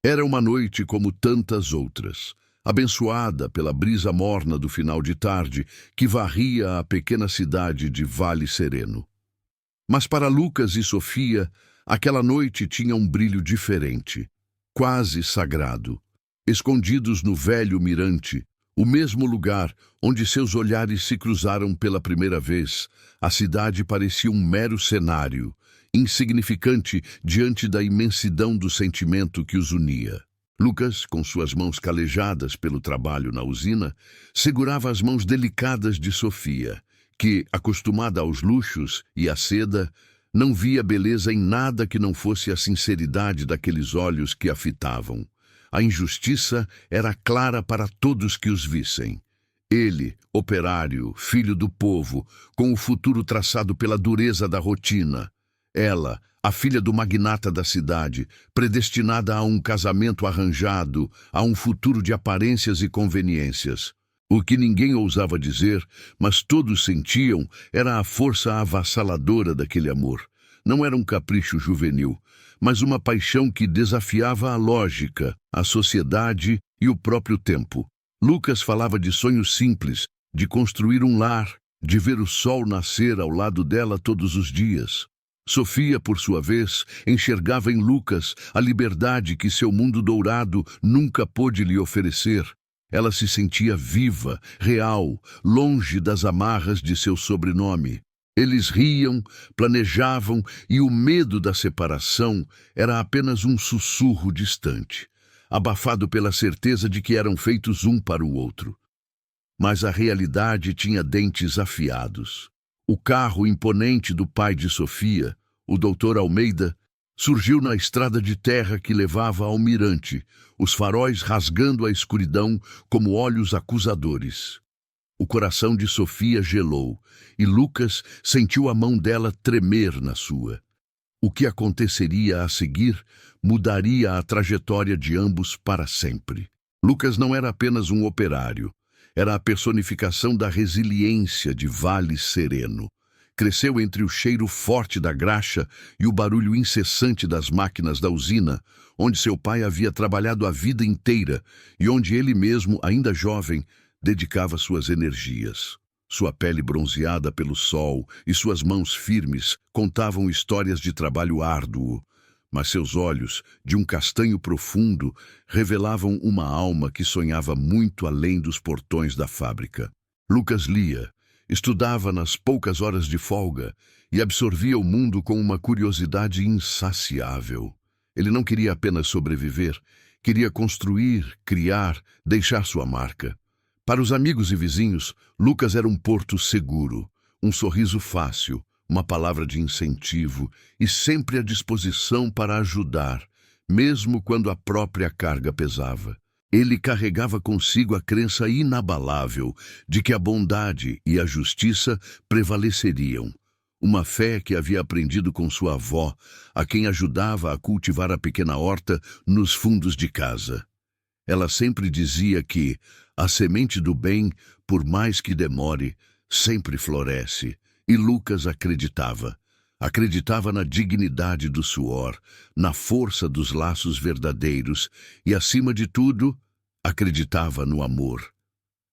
Era uma noite como tantas outras, abençoada pela brisa morna do final de tarde que varria a pequena cidade de Vale Sereno. Mas para Lucas e Sofia, aquela noite tinha um brilho diferente, quase sagrado. Escondidos no velho mirante, o mesmo lugar onde seus olhares se cruzaram pela primeira vez, a cidade parecia um mero cenário, insignificante diante da imensidão do sentimento que os unia. Lucas, com suas mãos calejadas pelo trabalho na usina, segurava as mãos delicadas de Sofia, que, acostumada aos luxos e à seda, não via beleza em nada que não fosse a sinceridade daqueles olhos que a fitavam. A injustiça era clara para todos que os vissem. Ele, operário, filho do povo, com o futuro traçado pela dureza da rotina. Ela, a filha do magnata da cidade, predestinada a um casamento arranjado, a um futuro de aparências e conveniências. O que ninguém ousava dizer, mas todos sentiam, era a força avassaladora daquele amor. Não era um capricho juvenil, mas uma paixão que desafiava a lógica, a sociedade e o próprio tempo. Lucas falava de sonhos simples, de construir um lar, de ver o sol nascer ao lado dela todos os dias. Sofia, por sua vez, enxergava em Lucas a liberdade que seu mundo dourado nunca pôde lhe oferecer. Ela se sentia viva, real, longe das amarras de seu sobrenome. Eles riam, planejavam e o medo da separação era apenas um sussurro distante, abafado pela certeza de que eram feitos um para o outro. Mas a realidade tinha dentes afiados. O carro imponente do pai de Sofia, o Dr. Almeida, surgiu na estrada de terra que levava ao mirante, os faróis rasgando a escuridão como olhos acusadores. O coração de Sofia gelou, e Lucas sentiu a mão dela tremer na sua. O que aconteceria a seguir mudaria a trajetória de ambos para sempre. Lucas não era apenas um operário, era a personificação da resiliência de Vale Sereno. Cresceu entre o cheiro forte da graxa e o barulho incessante das máquinas da usina, onde seu pai havia trabalhado a vida inteira e onde ele mesmo, ainda jovem, dedicava suas energias. Sua pele bronzeada pelo sol e suas mãos firmes contavam histórias de trabalho árduo, mas seus olhos, de um castanho profundo, revelavam uma alma que sonhava muito além dos portões da fábrica. Lucas lia, estudava nas poucas horas de folga e absorvia o mundo com uma curiosidade insaciável. Ele não queria apenas sobreviver, queria construir, criar, deixar sua marca. Para os amigos e vizinhos, Lucas era um porto seguro, um sorriso fácil, uma palavra de incentivo e sempre à disposição para ajudar, mesmo quando a própria carga pesava. Ele carregava consigo a crença inabalável de que a bondade e a justiça prevaleceriam. Uma fé que havia aprendido com sua avó, a quem ajudava a cultivar a pequena horta nos fundos de casa. Ela sempre dizia que a semente do bem, por mais que demore, sempre floresce, e Lucas acreditava. Acreditava na dignidade do suor, na força dos laços verdadeiros e, acima de tudo, acreditava no amor.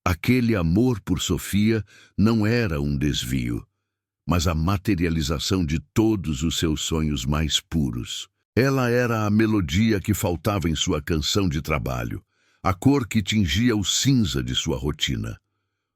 Aquele amor por Sofia não era um desvio, mas a materialização de todos os seus sonhos mais puros. Ela era a melodia que faltava em sua canção de trabalho, a cor que tingia o cinza de sua rotina.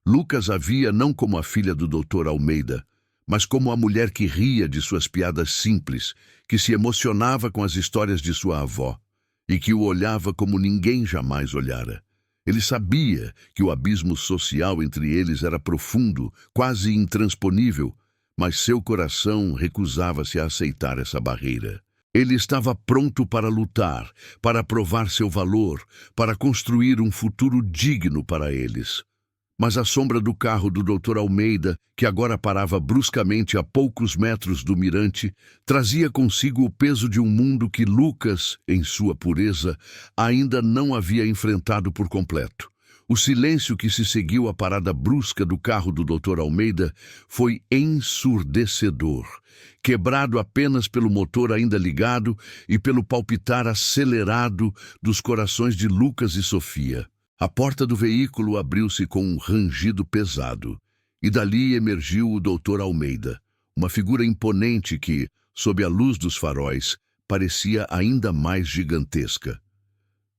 Lucas a via não como a filha do Dr. Almeida, mas como a mulher que ria de suas piadas simples, que se emocionava com as histórias de sua avó e que o olhava como ninguém jamais olhara. Ele sabia que o abismo social entre eles era profundo, quase intransponível, mas seu coração recusava-se a aceitar essa barreira. Ele estava pronto para lutar, para provar seu valor, para construir um futuro digno para eles. Mas a sombra do carro do Dr. Almeida, que agora parava bruscamente a poucos metros do mirante, trazia consigo o peso de um mundo que Lucas, em sua pureza, ainda não havia enfrentado por completo. O silêncio que se seguiu à parada brusca do carro do Dr. Almeida foi ensurdecedor, quebrado apenas pelo motor ainda ligado e pelo palpitar acelerado dos corações de Lucas e Sofia. A porta do veículo abriu-se com um rangido pesado, e dali emergiu o Dr. Almeida, uma figura imponente que, sob a luz dos faróis, parecia ainda mais gigantesca.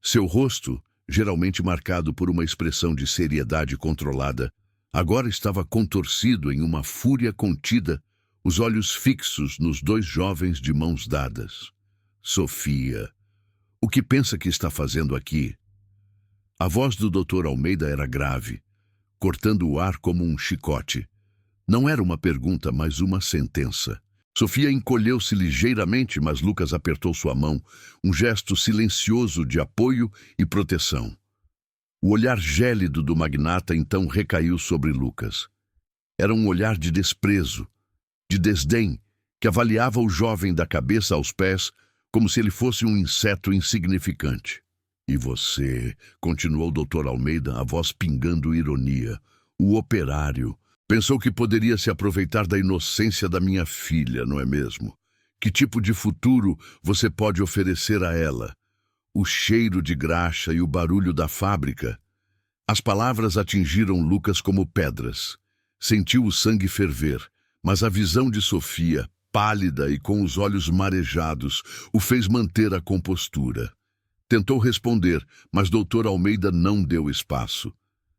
Seu rosto, geralmente marcado por uma expressão de seriedade controlada, agora estava contorcido em uma fúria contida, os olhos fixos nos dois jovens de mãos dadas. Sofia, o que pensa que está fazendo aqui? A voz do Dr. Almeida era grave, cortando o ar como um chicote. Não era uma pergunta, mas uma sentença. Sofia encolheu-se ligeiramente, mas Lucas apertou sua mão, um gesto silencioso de apoio e proteção. O olhar gélido do magnata então recaiu sobre Lucas. Era um olhar de desprezo, de desdém, que avaliava o jovem da cabeça aos pés como se ele fosse um inseto insignificante. E você, continuou o Dr. Almeida, a voz pingando ironia, o operário, pensou que poderia se aproveitar da inocência da minha filha, não é mesmo? Que tipo de futuro você pode oferecer a ela? O cheiro de graxa e o barulho da fábrica? As palavras atingiram Lucas como pedras. Sentiu o sangue ferver, mas a visão de Sofia, pálida e com os olhos marejados, o fez manter a compostura. Tentou responder, mas Dr. Almeida não deu espaço.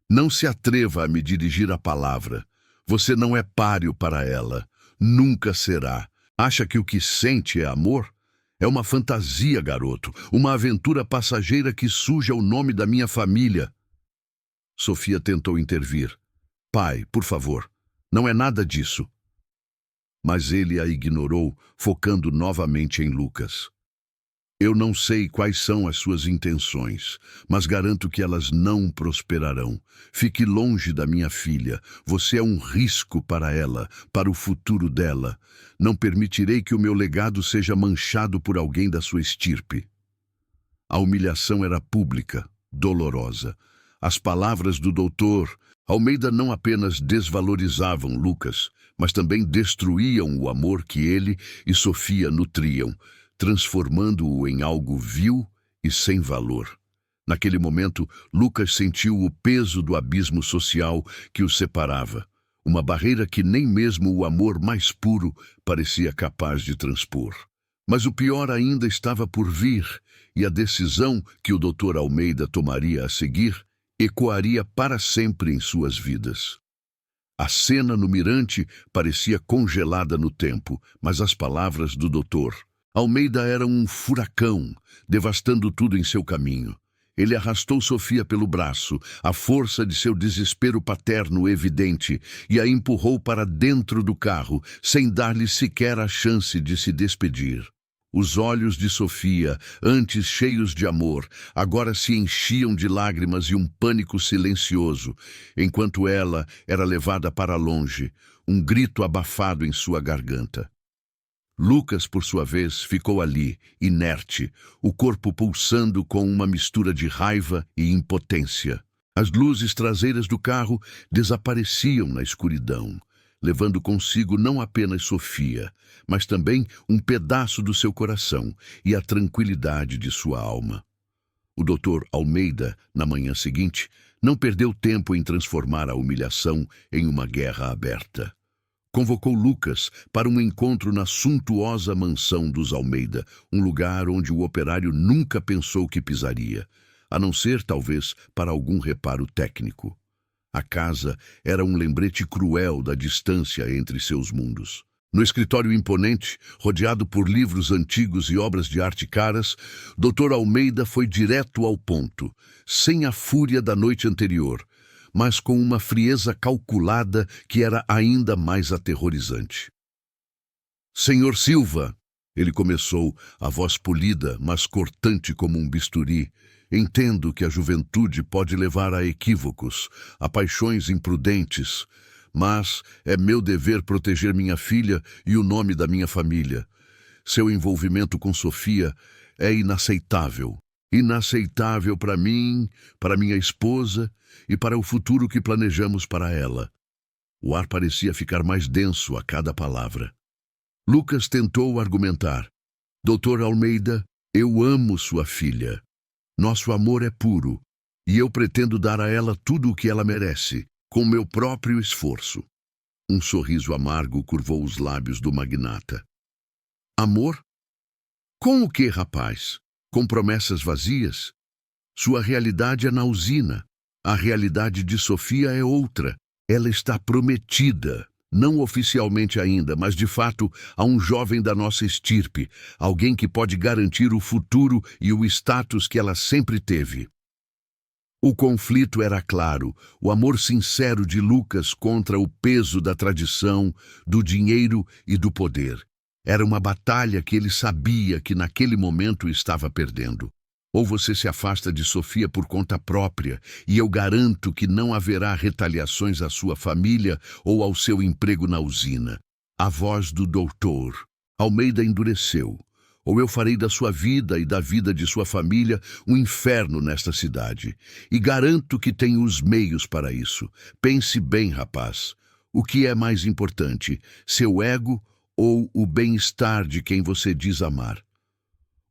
Não se atreva a me dirigir a palavra. Você não é páreo para ela. Nunca será. Acha que o que sente é amor? É uma fantasia, garoto. Uma aventura passageira que suja o nome da minha família. Sofia tentou intervir. Pai, por favor, não é nada disso. Mas ele a ignorou, focando novamente em Lucas. Eu não sei quais são as suas intenções, mas garanto que elas não prosperarão. Fique longe da minha filha. Você é um risco para ela, para o futuro dela. Não permitirei que o meu legado seja manchado por alguém da sua estirpe. A humilhação era pública, dolorosa. As palavras do doutor Almeida não apenas desvalorizavam Lucas, mas também destruíam o amor que ele e Sofia nutriam, transformando-o em algo vil e sem valor. Naquele momento, Lucas sentiu o peso do abismo social que os separava, uma barreira que nem mesmo o amor mais puro parecia capaz de transpor. Mas o pior ainda estava por vir, e a decisão que o Dr. Almeida tomaria a seguir ecoaria para sempre em suas vidas. A cena no mirante parecia congelada no tempo, mas as palavras do Dr. Almeida eram um furacão, devastando tudo em seu caminho. Ele arrastou Sofia pelo braço, a força de seu desespero paterno evidente, e a empurrou para dentro do carro, sem dar-lhe sequer a chance de se despedir. Os olhos de Sofia, antes cheios de amor, agora se enchiam de lágrimas e um pânico silencioso, enquanto ela era levada para longe, um grito abafado em sua garganta. Lucas, por sua vez, ficou ali, inerte, o corpo pulsando com uma mistura de raiva e impotência. As luzes traseiras do carro desapareciam na escuridão, levando consigo não apenas Sofia, mas também um pedaço do seu coração e a tranquilidade de sua alma. O Dr. Almeida, na manhã seguinte, não perdeu tempo em transformar a humilhação em uma guerra aberta. Convocou Lucas para um encontro na suntuosa mansão dos Almeida, um lugar onde o operário nunca pensou que pisaria, a não ser, talvez, para algum reparo técnico. A casa era um lembrete cruel da distância entre seus mundos. No escritório imponente, rodeado por livros antigos e obras de arte caras, Dr. Almeida foi direto ao ponto, sem a fúria da noite anterior, mas com uma frieza calculada que era ainda mais aterrorizante. Senhor Silva, ele começou, a voz polida, mas cortante como um bisturi, entendo que a juventude pode levar a equívocos, a paixões imprudentes, mas é meu dever proteger minha filha e o nome da minha família. Seu envolvimento com Sofia é inaceitável. inaceitável para mim, para minha esposa e para o futuro que planejamos para ela. O ar parecia ficar mais denso a cada palavra. Lucas tentou argumentar. Doutor Almeida, eu amo sua filha. Nosso amor é puro, e eu pretendo dar a ela tudo o que ela merece, com meu próprio esforço. Um sorriso amargo curvou os lábios do magnata. Amor? Com o que, rapaz? Com promessas vazias? Sua realidade é na usina. A realidade de Sofia é outra. Ela está prometida, não oficialmente ainda, mas de fato a um jovem da nossa estirpe, alguém que pode garantir o futuro e o status que ela sempre teve. O conflito era claro, o amor sincero de Lucas contra o peso da tradição, do dinheiro e do poder. Era uma batalha que ele sabia que naquele momento estava perdendo. Ou você se afasta de Sofia por conta própria, e eu garanto que não haverá retaliações à sua família ou ao seu emprego na usina. A voz do doutor Almeida endureceu. Ou eu farei da sua vida e da vida de sua família um inferno nesta cidade. E garanto que tenho os meios para isso. Pense bem, rapaz. O que é mais importante, seu ego ou o bem-estar de quem você diz amar?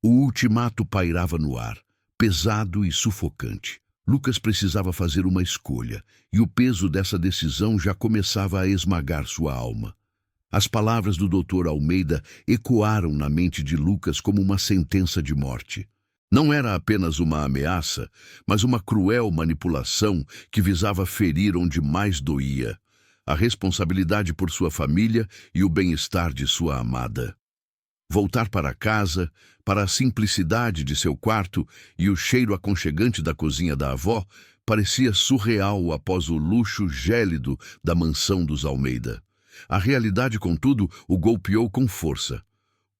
O ultimato pairava no ar, pesado e sufocante. Lucas precisava fazer uma escolha, e o peso dessa decisão já começava a esmagar sua alma. As palavras do Dr. Almeida ecoaram na mente de Lucas como uma sentença de morte. Não era apenas uma ameaça, mas uma cruel manipulação que visava ferir onde mais doía: a responsabilidade por sua família e o bem-estar de sua amada. Voltar para casa, para a simplicidade de seu quarto e o cheiro aconchegante da cozinha da avó, parecia surreal após o luxo gélido da mansão dos Almeida. A realidade, contudo, o golpeou com força.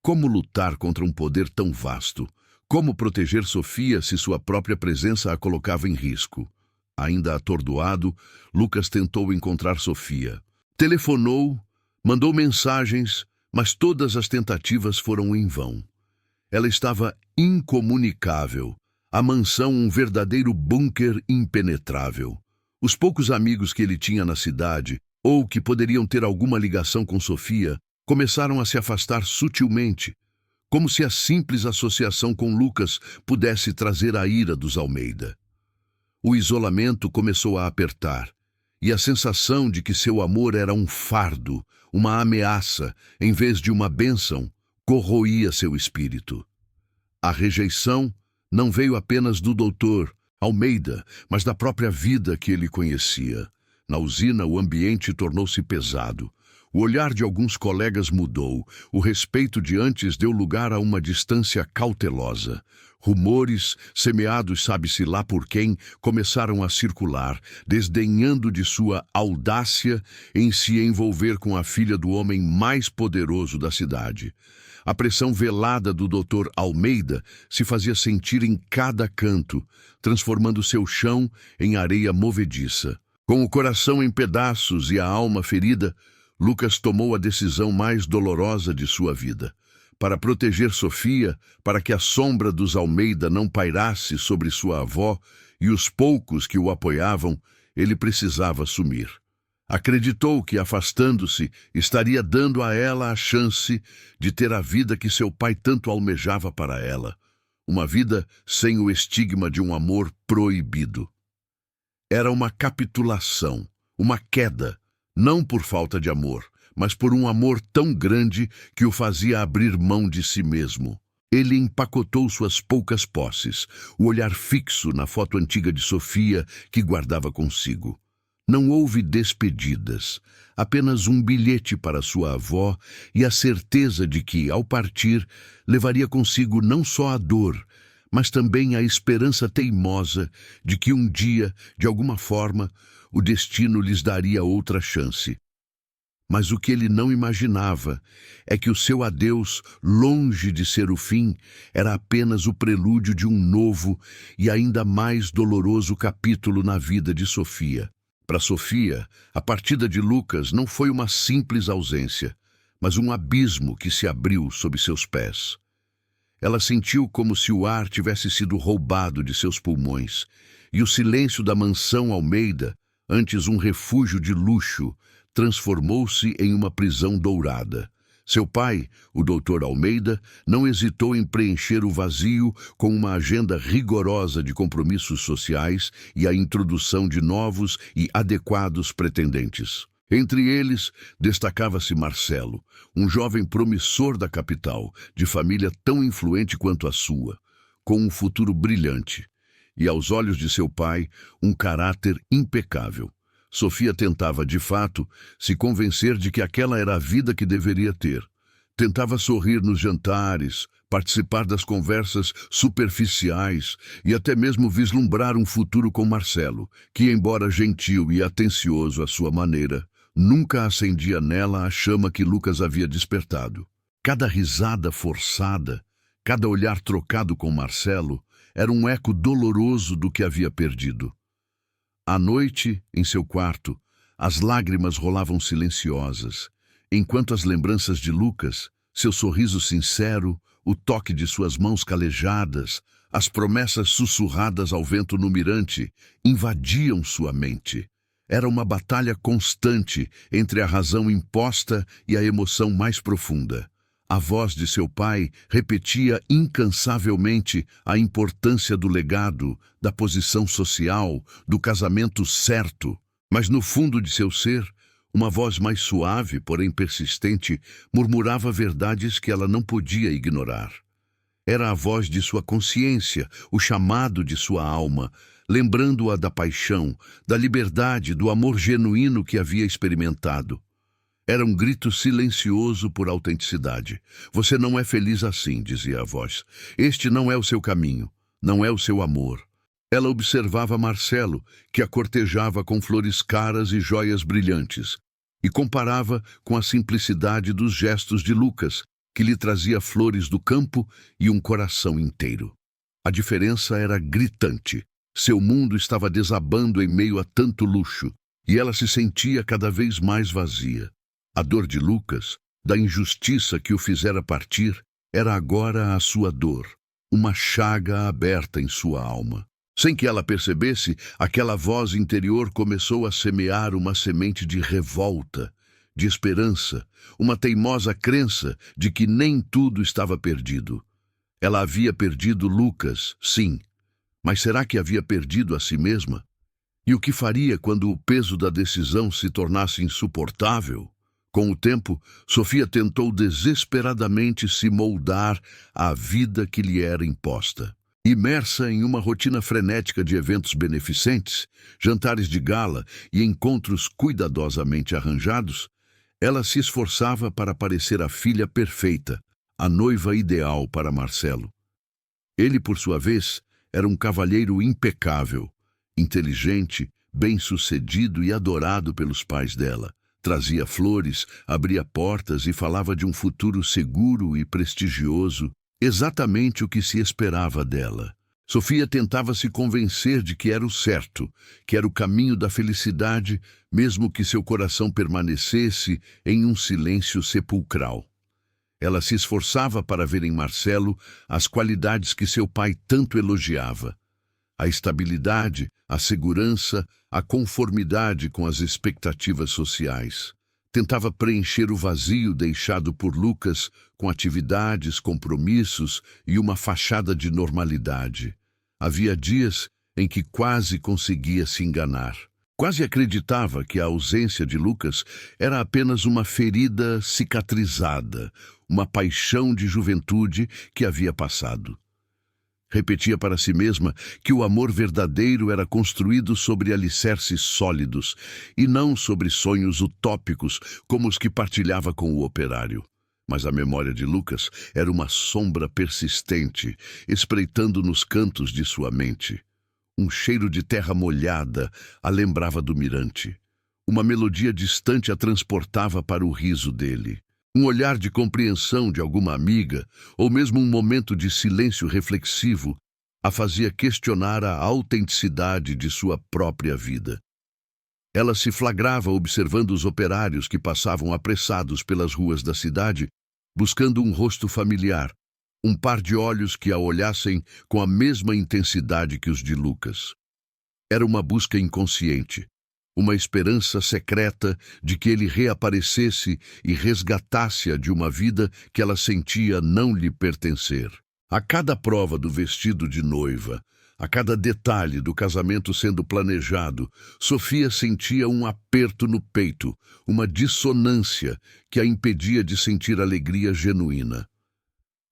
Como lutar contra um poder tão vasto? Como proteger Sofia se sua própria presença a colocava em risco? Ainda atordoado, Lucas tentou encontrar Sofia. Telefonou, mandou mensagens, mas todas as tentativas foram em vão. Ela estava incomunicável, a mansão um verdadeiro bunker impenetrável. Os poucos amigos que ele tinha na cidade, ou que poderiam ter alguma ligação com Sofia, começaram a se afastar sutilmente, como se a simples associação com Lucas pudesse trazer a ira dos Almeida. O isolamento começou a apertar, e a sensação de que seu amor era um fardo, uma ameaça, em vez de uma bênção, corroía seu espírito. A rejeição não veio apenas do doutor Almeida, mas da própria vida que ele conhecia. Na usina, o ambiente tornou-se pesado. O olhar de alguns colegas mudou. O respeito de antes deu lugar a uma distância cautelosa. Rumores, semeados sabe-se lá por quem, começaram a circular, desdenhando de sua audácia em se envolver com a filha do homem mais poderoso da cidade. A pressão velada do Dr. Almeida se fazia sentir em cada canto, transformando seu chão em areia movediça. Com o coração em pedaços e a alma ferida, Lucas tomou a decisão mais dolorosa de sua vida. Para proteger Sofia, para que a sombra dos Almeida não pairasse sobre sua avó e os poucos que o apoiavam, ele precisava sumir. Acreditou que, afastando-se, estaria dando a ela a chance de ter a vida que seu pai tanto almejava para ela. Uma vida sem o estigma de um amor proibido. Era uma capitulação, uma queda, não por falta de amor, mas por um amor tão grande que o fazia abrir mão de si mesmo. Ele empacotou suas poucas posses, o olhar fixo na foto antiga de Sofia que guardava consigo. Não houve despedidas, apenas um bilhete para sua avó e a certeza de que, ao partir, levaria consigo não só a dor, mas também a esperança teimosa de que um dia, de alguma forma, o destino lhes daria outra chance. Mas o que ele não imaginava é que o seu adeus, longe de ser o fim, era apenas o prelúdio de um novo e ainda mais doloroso capítulo na vida de Sofia. Para Sofia, a partida de Lucas não foi uma simples ausência, mas um abismo que se abriu sob seus pés. Ela sentiu como se o ar tivesse sido roubado de seus pulmões, e o silêncio da mansão Almeida, antes um refúgio de luxo, transformou-se em uma prisão dourada. Seu pai, o Dr. Almeida, não hesitou em preencher o vazio com uma agenda rigorosa de compromissos sociais e a introdução de novos e adequados pretendentes. Entre eles, destacava-se Marcelo, um jovem promissor da capital, de família tão influente quanto a sua, com um futuro brilhante, e aos olhos de seu pai, um caráter impecável. Sofia tentava, de fato, se convencer de que aquela era a vida que deveria ter. Tentava sorrir nos jantares, participar das conversas superficiais e até mesmo vislumbrar um futuro com Marcelo, que, embora gentil e atencioso à sua maneira, nunca acendia nela a chama que Lucas havia despertado. Cada risada forçada, cada olhar trocado com Marcelo, era um eco doloroso do que havia perdido. À noite, em seu quarto, as lágrimas rolavam silenciosas, enquanto as lembranças de Lucas, seu sorriso sincero, o toque de suas mãos calejadas, as promessas sussurradas ao vento no mirante, invadiam sua mente. Era uma batalha constante entre a razão imposta e a emoção mais profunda. A voz de seu pai repetia incansavelmente a importância do legado, da posição social, do casamento certo. Mas no fundo de seu ser, uma voz mais suave, porém persistente, murmurava verdades que ela não podia ignorar. Era a voz de sua consciência, o chamado de sua alma, lembrando-a da paixão, da liberdade, do amor genuíno que havia experimentado. Era um grito silencioso por autenticidade. Você não é feliz assim, dizia a voz. Este não é o seu caminho, não é o seu amor. Ela observava Marcelo, que a cortejava com flores caras e joias brilhantes, e comparava com a simplicidade dos gestos de Lucas, que lhe trazia flores do campo e um coração inteiro. A diferença era gritante. Seu mundo estava desabando em meio a tanto luxo, e ela se sentia cada vez mais vazia. A dor de Lucas, da injustiça que o fizera partir, era agora a sua dor, uma chaga aberta em sua alma. Sem que ela percebesse, aquela voz interior começou a semear uma semente de revolta, de esperança, uma teimosa crença de que nem tudo estava perdido. Ela havia perdido Lucas, sim, mas será que havia perdido a si mesma? E o que faria quando o peso da decisão se tornasse insuportável? Com o tempo, Sofia tentou desesperadamente se moldar à vida que lhe era imposta. Imersa em uma rotina frenética de eventos beneficentes, jantares de gala e encontros cuidadosamente arranjados, ela se esforçava para parecer a filha perfeita, a noiva ideal para Marcelo. Ele, por sua vez, era um cavalheiro impecável, inteligente, bem-sucedido e adorado pelos pais dela. Trazia flores, abria portas e falava de um futuro seguro e prestigioso, exatamente o que se esperava dela. Sofia tentava se convencer de que era o certo, que era o caminho da felicidade, mesmo que seu coração permanecesse em um silêncio sepulcral. Ela se esforçava para ver em Marcelo as qualidades que seu pai tanto elogiava: a estabilidade, a segurança, a conformidade com as expectativas sociais. Tentava preencher o vazio deixado por Lucas com atividades, compromissos e uma fachada de normalidade. Havia dias em que quase conseguia se enganar. Quase acreditava que a ausência de Lucas era apenas uma ferida cicatrizada, uma paixão de juventude que havia passado. Repetia para si mesma que o amor verdadeiro era construído sobre alicerces sólidos e não sobre sonhos utópicos como os que partilhava com o operário. Mas a memória de Lucas era uma sombra persistente, espreitando nos cantos de sua mente. Um cheiro de terra molhada a lembrava do mirante. Uma melodia distante a transportava para o riso dele. Um olhar de compreensão de alguma amiga, ou mesmo um momento de silêncio reflexivo, a fazia questionar a autenticidade de sua própria vida. Ela se flagrava observando os operários que passavam apressados pelas ruas da cidade, buscando um rosto familiar, um par de olhos que a olhassem com a mesma intensidade que os de Lucas. Era uma busca inconsciente, uma esperança secreta de que ele reaparecesse e resgatasse-a de uma vida que ela sentia não lhe pertencer. A cada prova do vestido de noiva, a cada detalhe do casamento sendo planejado, Sofia sentia um aperto no peito, uma dissonância que a impedia de sentir alegria genuína.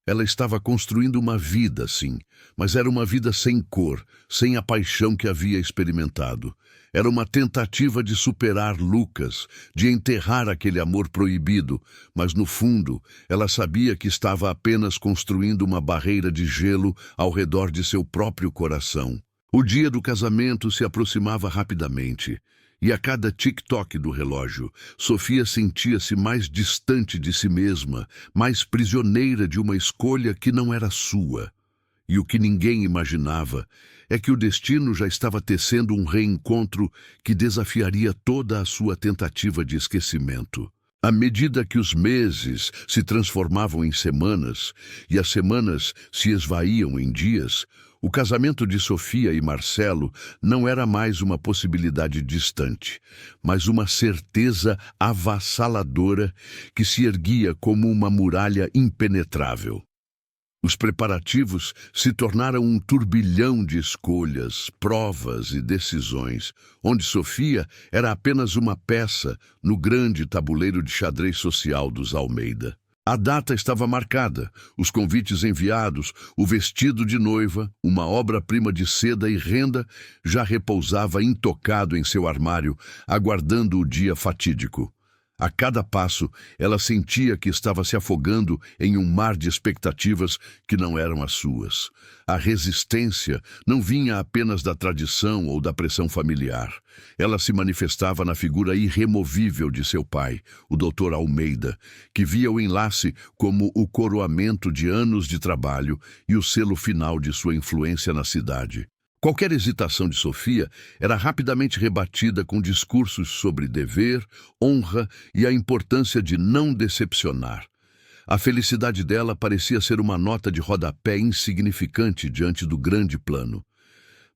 Ela estava construindo uma vida, sim, mas era uma vida sem cor, sem a paixão que havia experimentado. Era uma tentativa de superar Lucas, de enterrar aquele amor proibido, mas no fundo ela sabia que estava apenas construindo uma barreira de gelo ao redor de seu próprio coração. O dia do casamento se aproximava rapidamente. E a cada tic-toc do relógio, Sofia sentia-se mais distante de si mesma, mais prisioneira de uma escolha que não era sua. E o que ninguém imaginava é que o destino já estava tecendo um reencontro que desafiaria toda a sua tentativa de esquecimento. À medida que os meses se transformavam em semanas e as semanas se esvaíam em dias, o casamento de Sofia e Marcelo não era mais uma possibilidade distante, mas uma certeza avassaladora que se erguia como uma muralha impenetrável. Os preparativos se tornaram um turbilhão de escolhas, provas e decisões, onde Sofia era apenas uma peça no grande tabuleiro de xadrez social dos Almeida. A data estava marcada, os convites enviados, o vestido de noiva, uma obra-prima de seda e renda, já repousava intocado em seu armário, aguardando o dia fatídico. A cada passo, ela sentia que estava se afogando em um mar de expectativas que não eram as suas. A resistência não vinha apenas da tradição ou da pressão familiar. Ela se manifestava na figura irremovível de seu pai, o Dr. Almeida, que via o enlace como o coroamento de anos de trabalho e o selo final de sua influência na cidade. Qualquer hesitação de Sofia era rapidamente rebatida com discursos sobre dever, honra e a importância de não decepcionar. A felicidade dela parecia ser uma nota de rodapé insignificante diante do grande plano.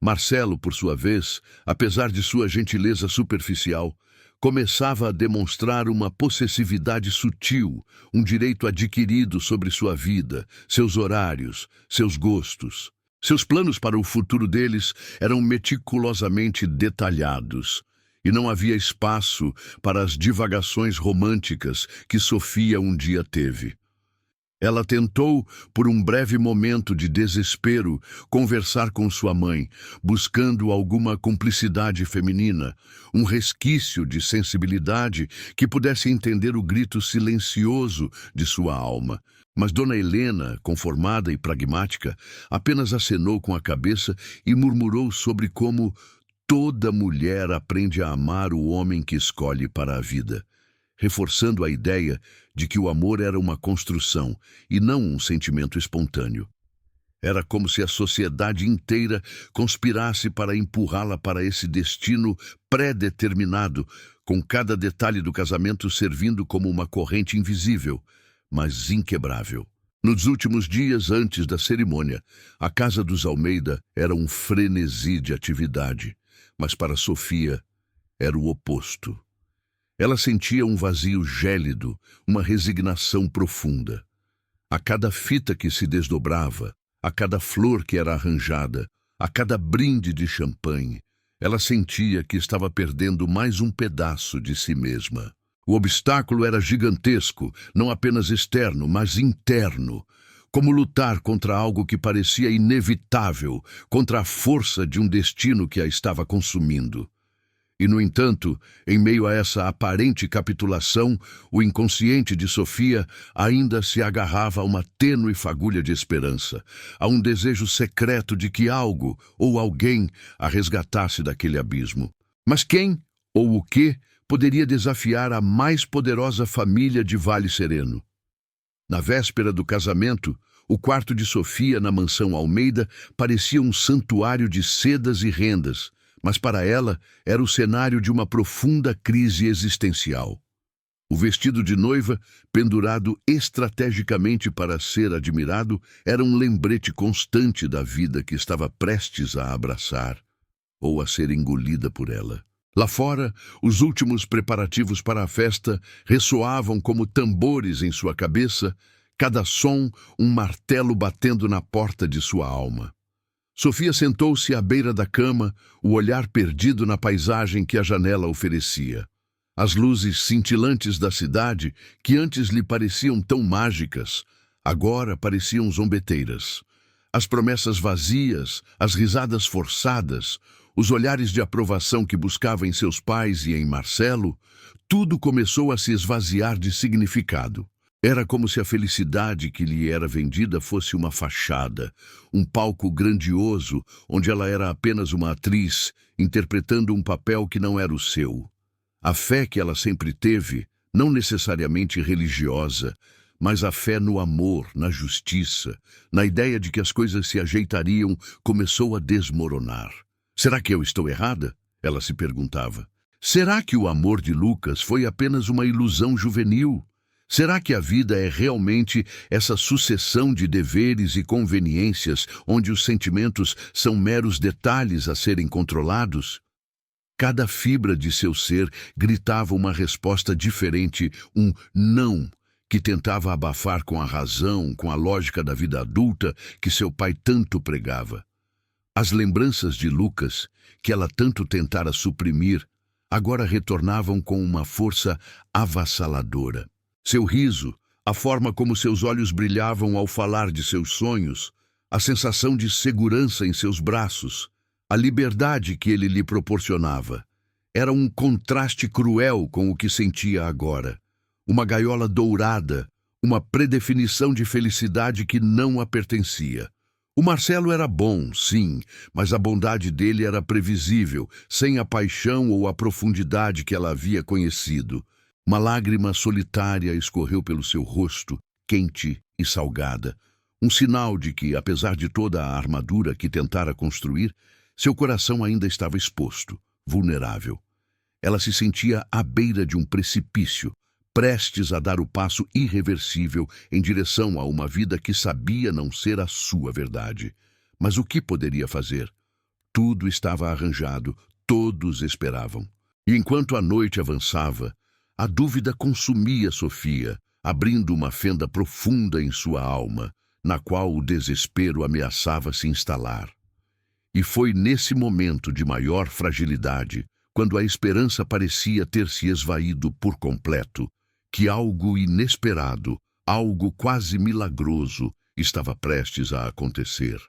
Marcelo, por sua vez, apesar de sua gentileza superficial, começava a demonstrar uma possessividade sutil, um direito adquirido sobre sua vida, seus horários, seus gostos. Seus planos para o futuro deles eram meticulosamente detalhados, e não havia espaço para as divagações românticas que Sofia um dia teve. Ela tentou, por um breve momento de desespero, conversar com sua mãe, buscando alguma cumplicidade feminina, um resquício de sensibilidade que pudesse entender o grito silencioso de sua alma. Mas Dona Helena, conformada e pragmática, apenas acenou com a cabeça e murmurou sobre como toda mulher aprende a amar o homem que escolhe para a vida, reforçando a ideia de que o amor era uma construção e não um sentimento espontâneo. Era como se a sociedade inteira conspirasse para empurrá-la para esse destino pré-determinado, com cada detalhe do casamento servindo como uma corrente invisível, mas inquebrável. Nos últimos dias antes da cerimônia, a casa dos Almeida era um frenesi de atividade, mas para Sofia era o oposto. Ela sentia um vazio gélido, uma resignação profunda. A cada fita que se desdobrava, a cada flor que era arranjada, a cada brinde de champanhe, ela sentia que estava perdendo mais um pedaço de si mesma. O obstáculo era gigantesco, não apenas externo, mas interno. Como lutar contra algo que parecia inevitável, contra a força de um destino que a estava consumindo. E, no entanto, em meio a essa aparente capitulação, o inconsciente de Sofia ainda se agarrava a uma tênue fagulha de esperança, a um desejo secreto de que algo ou alguém a resgatasse daquele abismo. Mas quem ou o que poderia desafiar a mais poderosa família de Vale Sereno? Na véspera do casamento, o quarto de Sofia na mansão Almeida parecia um santuário de sedas e rendas, mas para ela era o cenário de uma profunda crise existencial. O vestido de noiva, pendurado estrategicamente para ser admirado, era um lembrete constante da vida que estava prestes a abraçar ou a ser engolida por ela. Lá fora, os últimos preparativos para a festa ressoavam como tambores em sua cabeça, cada som um martelo batendo na porta de sua alma. Sofia sentou-se à beira da cama, o olhar perdido na paisagem que a janela oferecia. As luzes cintilantes da cidade, que antes lhe pareciam tão mágicas, agora pareciam zombeteiras. As promessas vazias, as risadas forçadas, os olhares de aprovação que buscava em seus pais e em Marcelo, tudo começou a se esvaziar de significado. Era como se a felicidade que lhe era vendida fosse uma fachada, um palco grandioso onde ela era apenas uma atriz, interpretando um papel que não era o seu. A fé que ela sempre teve, não necessariamente religiosa, mas a fé no amor, na justiça, na ideia de que as coisas se ajeitariam, começou a desmoronar. Será que eu estou errada? Ela se perguntava. Será que o amor de Lucas foi apenas uma ilusão juvenil? Será que a vida é realmente essa sucessão de deveres e conveniências onde os sentimentos são meros detalhes a serem controlados? Cada fibra de seu ser gritava uma resposta diferente, um não, que tentava abafar com a razão, com a lógica da vida adulta que seu pai tanto pregava. As lembranças de Lucas, que ela tanto tentara suprimir, agora retornavam com uma força avassaladora. Seu riso, a forma como seus olhos brilhavam ao falar de seus sonhos, a sensação de segurança em seus braços, a liberdade que ele lhe proporcionava. Era um contraste cruel com o que sentia agora. Uma gaiola dourada, uma predefinição de felicidade que não a pertencia. O Marcelo era bom, sim, mas a bondade dele era previsível, sem a paixão ou a profundidade que ela havia conhecido. Uma lágrima solitária escorreu pelo seu rosto, quente e salgada, um sinal de que, apesar de toda a armadura que tentara construir, seu coração ainda estava exposto, vulnerável. Ela se sentia à beira de um precipício, prestes a dar o passo irreversível em direção a uma vida que sabia não ser a sua verdade. Mas o que poderia fazer? Tudo estava arranjado, todos esperavam. E enquanto a noite avançava, a dúvida consumia Sofia, abrindo uma fenda profunda em sua alma, na qual o desespero ameaçava se instalar. E foi nesse momento de maior fragilidade, quando a esperança parecia ter se esvaído por completo, que algo inesperado, algo quase milagroso, estava prestes a acontecer.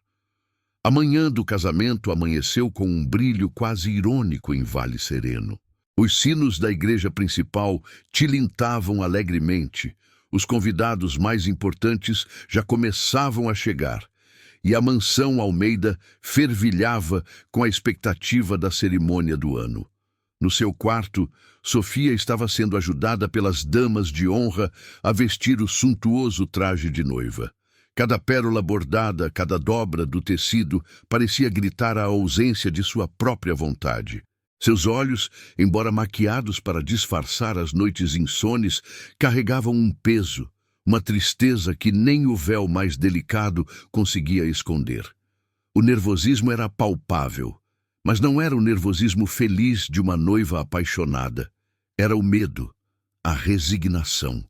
A manhã do casamento amanheceu com um brilho quase irônico em Vale Sereno. Os sinos da igreja principal tilintavam alegremente, os convidados mais importantes já começavam a chegar, e a mansão Almeida fervilhava com a expectativa da cerimônia do ano. No seu quarto, Sofia estava sendo ajudada pelas damas de honra a vestir o suntuoso traje de noiva. Cada pérola bordada, cada dobra do tecido parecia gritar a ausência de sua própria vontade. Seus olhos, embora maquiados para disfarçar as noites insones, carregavam um peso, uma tristeza que nem o véu mais delicado conseguia esconder. O nervosismo era palpável, mas não era o nervosismo feliz de uma noiva apaixonada. Era o medo, a resignação.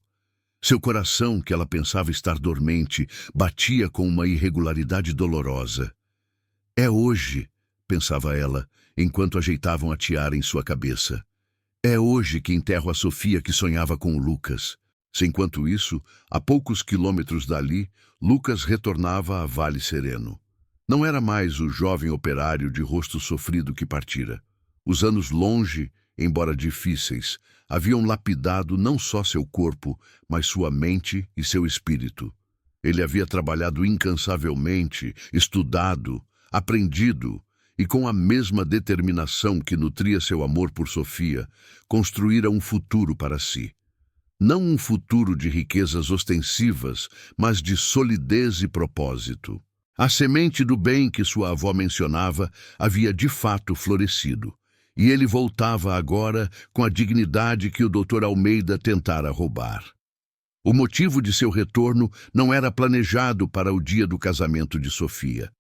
Seu coração, que ela pensava estar dormente, batia com uma irregularidade dolorosa. É hoje, pensava ela, enquanto ajeitavam a tiara em sua cabeça. É hoje que enterro a Sofia que sonhava com o Lucas. Enquanto isso, a poucos quilômetros dali, Lucas retornava a Vale Sereno. Não era mais o jovem operário de rosto sofrido que partira. Os anos longe, embora difíceis, haviam lapidado não só seu corpo, mas sua mente e seu espírito. Ele havia trabalhado incansavelmente, estudado, aprendido, e com a mesma determinação que nutria seu amor por Sofia, construíra um futuro para si. Não um futuro de riquezas ostensivas, mas de solidez e propósito. A semente do bem que sua avó mencionava havia de fato florescido, e ele voltava agora com a dignidade que o Dr. Almeida tentara roubar. O motivo de seu retorno não era planejado para o dia do casamento de Sofia.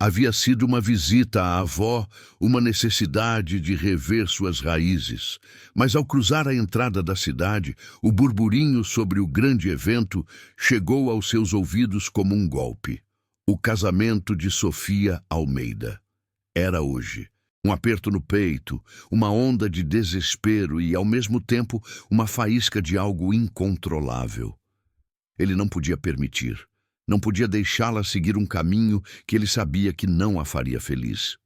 Havia sido uma visita à avó, uma necessidade de rever suas raízes. Mas ao cruzar a entrada da cidade, o burburinho sobre o grande evento chegou aos seus ouvidos como um golpe. O casamento de Sofia Almeida. Era hoje. Um aperto no peito, uma onda de desespero e, ao mesmo tempo, uma faísca de algo incontrolável. Ele não podia permitir. Não podia deixá-la seguir um caminho que ele sabia que não a faria feliz.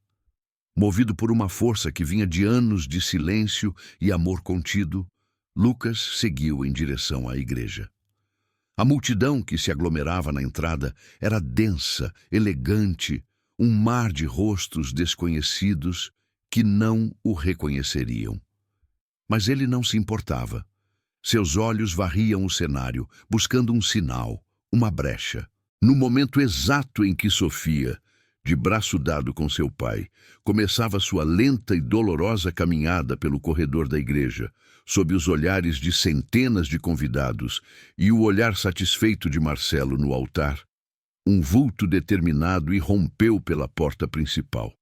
Movido por uma força que vinha de anos de silêncio e amor contido, Lucas seguiu em direção à igreja. A multidão que se aglomerava na entrada era densa, elegante, um mar de rostos desconhecidos que não o reconheceriam. Mas ele não se importava. Seus olhos varriam o cenário, buscando um sinal, uma brecha. No momento exato em que Sofia, de braço dado com seu pai, começava sua lenta e dolorosa caminhada pelo corredor da igreja, sob os olhares de centenas de convidados e o olhar satisfeito de Marcelo no altar, um vulto determinado irrompeu pela porta principal.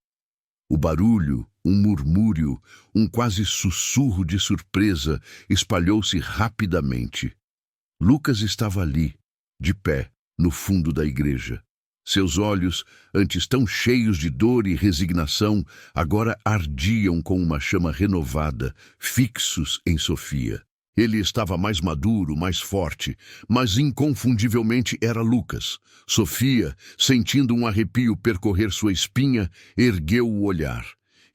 O barulho, um murmúrio, um quase sussurro de surpresa espalhou-se rapidamente. Lucas estava ali, de pé, no fundo da igreja. Seus olhos, antes tão cheios de dor e resignação, agora ardiam com uma chama renovada, fixos em Sofia. Ele estava mais maduro, mais forte, mas inconfundivelmente era Lucas. Sofia, sentindo um arrepio percorrer sua espinha, ergueu o olhar.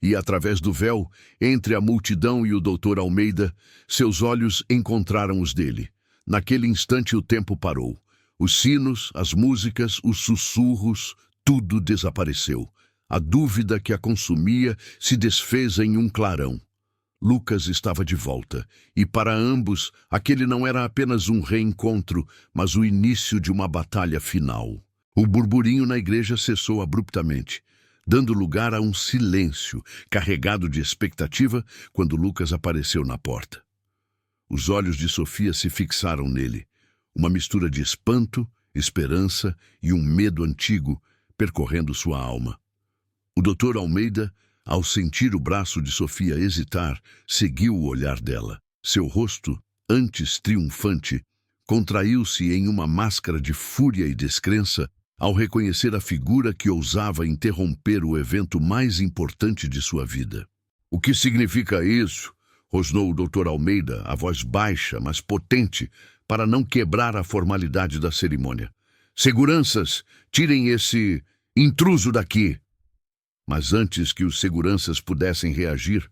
E, através do véu, entre a multidão e o Dr. Almeida, seus olhos encontraram os dele. Naquele instante o tempo parou. Os sinos, as músicas, os sussurros, tudo desapareceu. A dúvida que a consumia se desfez em um clarão. Lucas estava de volta, e para ambos, aquele não era apenas um reencontro, mas o início de uma batalha final. O burburinho na igreja cessou abruptamente, dando lugar a um silêncio, carregado de expectativa, quando Lucas apareceu na porta. Os olhos de Sofia se fixaram nele. Uma mistura de espanto, esperança e um medo antigo percorrendo sua alma. O Dr. Almeida, ao sentir o braço de Sofia hesitar, seguiu o olhar dela. Seu rosto, antes triunfante, contraiu-se em uma máscara de fúria e descrença ao reconhecer a figura que ousava interromper o evento mais importante de sua vida. "O que significa isso?" rosnou o Dr. Almeida, a voz baixa, mas potente, para não quebrar a formalidade da cerimônia. "Seguranças, tirem esse intruso daqui!" Mas antes que os seguranças pudessem reagir,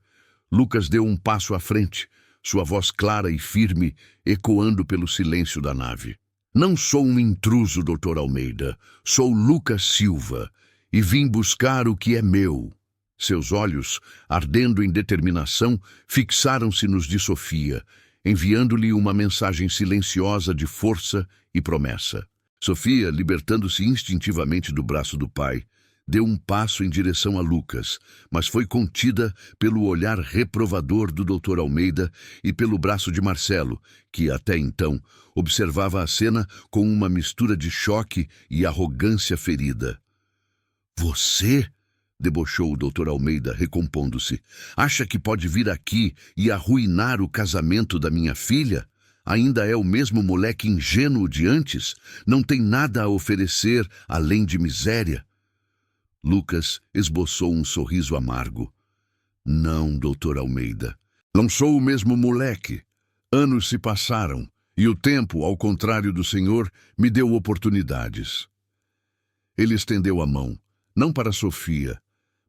Lucas deu um passo à frente, sua voz clara e firme ecoando pelo silêncio da nave. "Não sou um intruso, Dr. Almeida. Sou Lucas Silva e vim buscar o que é meu." Seus olhos, ardendo em determinação, fixaram-se nos de Sofia, enviando-lhe uma mensagem silenciosa de força e promessa. Sofia, libertando-se instintivamente do braço do pai, deu um passo em direção a Lucas, mas foi contida pelo olhar reprovador do Dr. Almeida e pelo braço de Marcelo, que, até então, observava a cena com uma mistura de choque e arrogância ferida. "Você?" debochou o Dr. Almeida, recompondo-se. "Acha que pode vir aqui e arruinar o casamento da minha filha? Ainda é o mesmo moleque ingênuo de antes? Não tem nada a oferecer além de miséria?" Lucas esboçou um sorriso amargo. "Não, Dr. Almeida. Não sou o mesmo moleque. Anos se passaram, e o tempo, ao contrário do senhor, me deu oportunidades." Ele estendeu a mão, não para Sofia,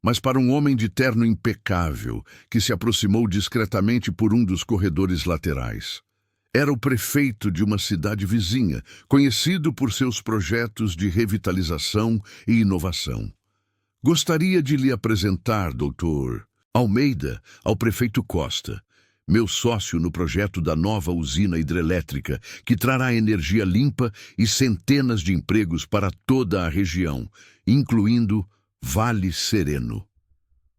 mas para um homem de terno impecável, que se aproximou discretamente por um dos corredores laterais. Era o prefeito de uma cidade vizinha, conhecido por seus projetos de revitalização e inovação. "Gostaria de lhe apresentar, Dr. Almeida, ao prefeito Costa, meu sócio no projeto da nova usina hidrelétrica, que trará energia limpa e centenas de empregos para toda a região, incluindo Vale Sereno."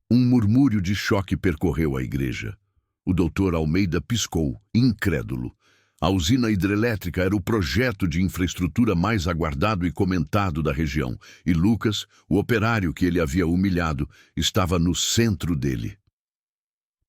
Um murmúrio de choque percorreu a igreja. O doutor Almeida piscou, incrédulo. A usina hidrelétrica era o projeto de infraestrutura mais aguardado e comentado da região, e Lucas, o operário que ele havia humilhado, estava no centro dele.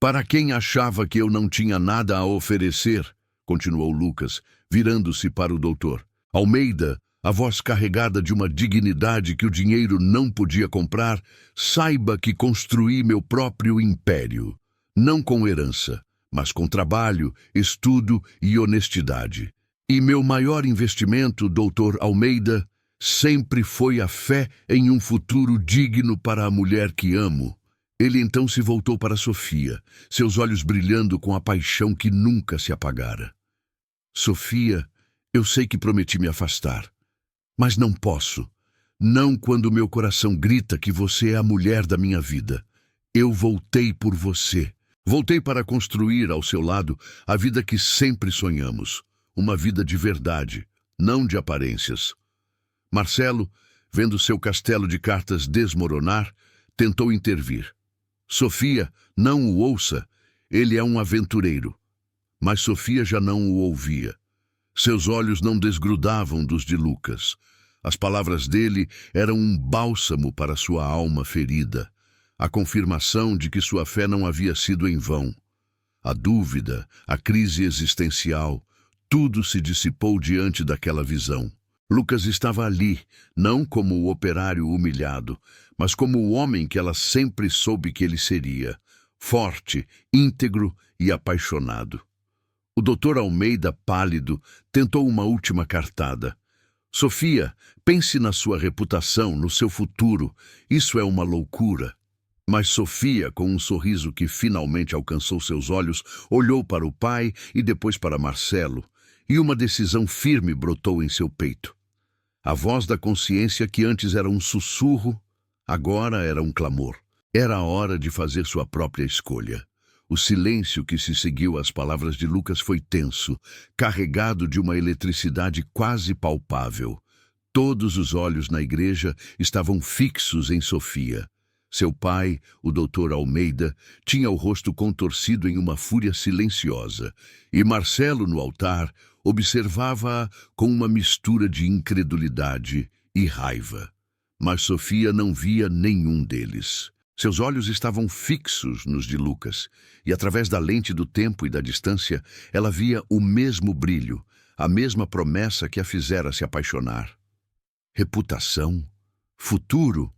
Para quem achava que eu não tinha nada a oferecer, continuou Lucas, virando-se para o doutor Almeida, a voz carregada de uma dignidade que o dinheiro não podia comprar, saiba que construí meu próprio império, não com herança, mas com trabalho, estudo e honestidade. E meu maior investimento, doutor Almeida, sempre foi a fé em um futuro digno para a mulher que amo. Ele então se voltou para Sofia, seus olhos brilhando com a paixão que nunca se apagara. Sofia, eu sei que prometi me afastar, mas não posso. Não quando meu coração grita que você é a mulher da minha vida. Eu voltei por você. Voltei para construir ao seu lado a vida que sempre sonhamos. Uma vida de verdade, não de aparências. Marcelo, vendo seu castelo de cartas desmoronar, tentou intervir. Sofia, não o ouça. Ele é um aventureiro. Mas Sofia já não o ouvia. Seus olhos não desgrudavam dos de Lucas. As palavras dele eram um bálsamo para sua alma ferida, a confirmação de que sua fé não havia sido em vão. A dúvida, a crise existencial, tudo se dissipou diante daquela visão. Lucas estava ali, não como o operário humilhado, mas como o homem que ela sempre soube que ele seria, forte, íntegro e apaixonado. O doutor Almeida, pálido, tentou uma última cartada. Sofia, pense na sua reputação, no seu futuro. Isso é uma loucura. Mas Sofia, com um sorriso que finalmente alcançou seus olhos, olhou para o pai e depois para Marcelo, e uma decisão firme brotou em seu peito. A voz da consciência, que antes era um sussurro, agora era um clamor. Era a hora de fazer sua própria escolha. O silêncio que se seguiu às palavras de Lucas foi tenso, carregado de uma eletricidade quase palpável. Todos os olhos na igreja estavam fixos em Sofia. Seu pai, o doutor Almeida, tinha o rosto contorcido em uma fúria silenciosa, e Marcelo, no altar, observava-a com uma mistura de incredulidade e raiva. Mas Sofia não via nenhum deles. Seus olhos estavam fixos nos de Lucas, e através da lente do tempo e da distância, ela via o mesmo brilho, a mesma promessa que a fizera se apaixonar. Reputação? Futuro?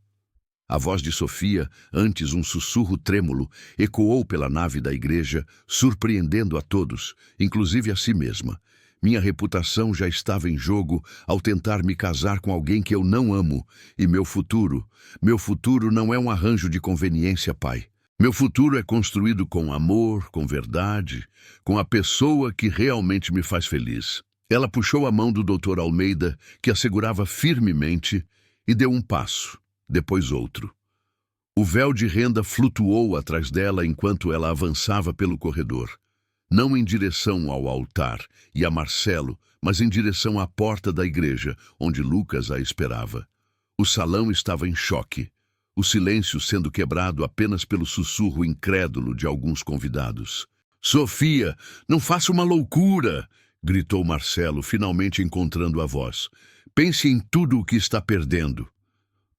A voz de Sofia, antes um sussurro trêmulo, ecoou pela nave da igreja, surpreendendo a todos, inclusive a si mesma. Minha reputação já estava em jogo ao tentar me casar com alguém que eu não amo, e meu futuro não é um arranjo de conveniência, pai. Meu futuro é construído com amor, com verdade, com a pessoa que realmente me faz feliz. Ela puxou a mão do doutor Almeida, que a segurava firmemente, e deu um passo, depois outro. O véu de renda flutuou atrás dela enquanto ela avançava pelo corredor. Não em direção ao altar e a Marcelo, mas em direção à porta da igreja, onde Lucas a esperava. O salão estava em choque, o silêncio sendo quebrado apenas pelo sussurro incrédulo de alguns convidados. «Sofia, não faça uma loucura!» gritou Marcelo, finalmente encontrando a voz. «Pense em tudo o que está perdendo!»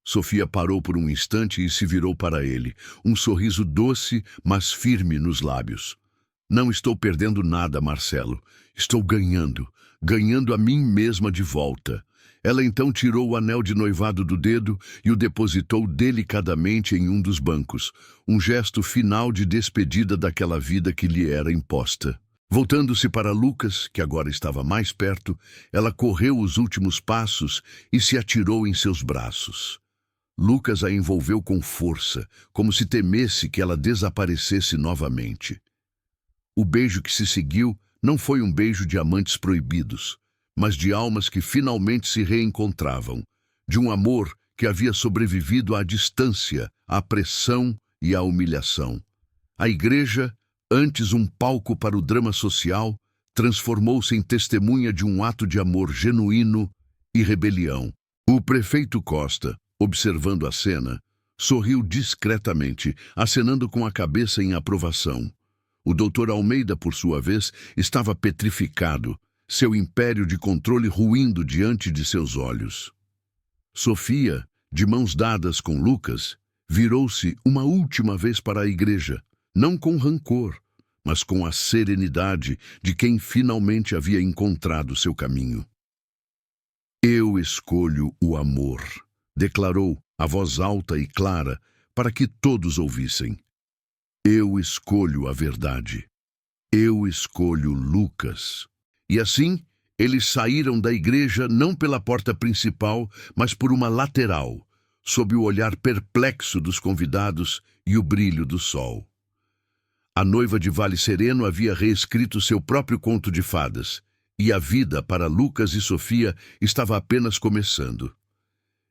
Sofia parou por um instante e se virou para ele, um sorriso doce, mas firme nos lábios. «Não estou perdendo nada, Marcelo. Estou ganhando a mim mesma de volta.» Ela então tirou o anel de noivado do dedo e o depositou delicadamente em um dos bancos, um gesto final de despedida daquela vida que lhe era imposta. Voltando-se para Lucas, que agora estava mais perto, ela correu os últimos passos e se atirou em seus braços. Lucas a envolveu com força, como se temesse que ela desaparecesse novamente. O beijo que se seguiu não foi um beijo de amantes proibidos, mas de almas que finalmente se reencontravam, de um amor que havia sobrevivido à distância, à pressão e à humilhação. A igreja, antes um palco para o drama social, transformou-se em testemunha de um ato de amor genuíno e rebelião. O prefeito Costa, observando a cena, Sorriu discretamente, acenando com a cabeça em aprovação. O doutor Almeida, por sua vez, estava petrificado, seu império de controle ruindo diante de seus olhos. Sofia, de mãos dadas com Lucas, virou-se uma última vez para a igreja, não com rancor, mas com a serenidade de quem finalmente havia encontrado seu caminho. Eu escolho o amor, declarou a voz alta e clara para que todos ouvissem. Eu escolho a verdade. Eu escolho Lucas. E assim, eles saíram da igreja não pela porta principal, mas por uma lateral, sob o olhar perplexo dos convidados e o brilho do sol. A noiva de Vale Sereno havia reescrito seu próprio conto de fadas, e a vida para Lucas e Sofia estava apenas começando.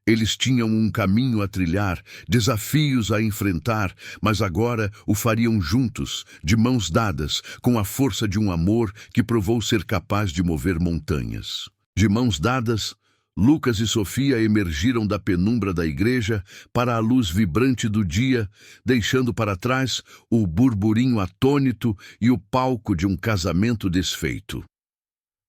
Eles tinham um caminho a trilhar, desafios a enfrentar, mas agora o fariam juntos, de mãos dadas, com a força de um amor que provou ser capaz de mover montanhas. De mãos dadas, Lucas e Sofia emergiram da penumbra da igreja para a luz vibrante do dia, deixando para trás o burburinho atônito e o palco de um casamento desfeito.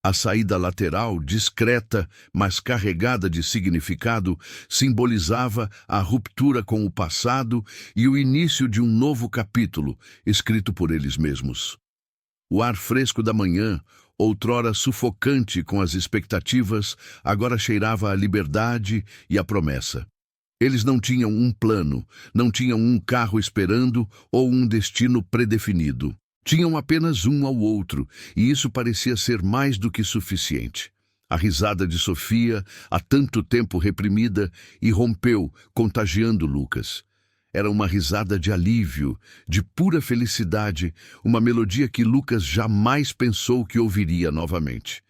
A saída lateral, discreta, mas carregada de significado, simbolizava a ruptura com o passado e o início de um novo capítulo, escrito por eles mesmos. O ar fresco da manhã, outrora sufocante com as expectativas, agora cheirava a liberdade e a promessa. Eles não tinham um plano, não tinham um carro esperando ou um destino predefinido. Tinham apenas um ao outro, e isso parecia ser mais do que suficiente. A risada de Sofia, há tanto tempo reprimida, irrompeu, contagiando Lucas. Era uma risada de alívio, de pura felicidade, uma melodia que Lucas jamais pensou que ouviria novamente.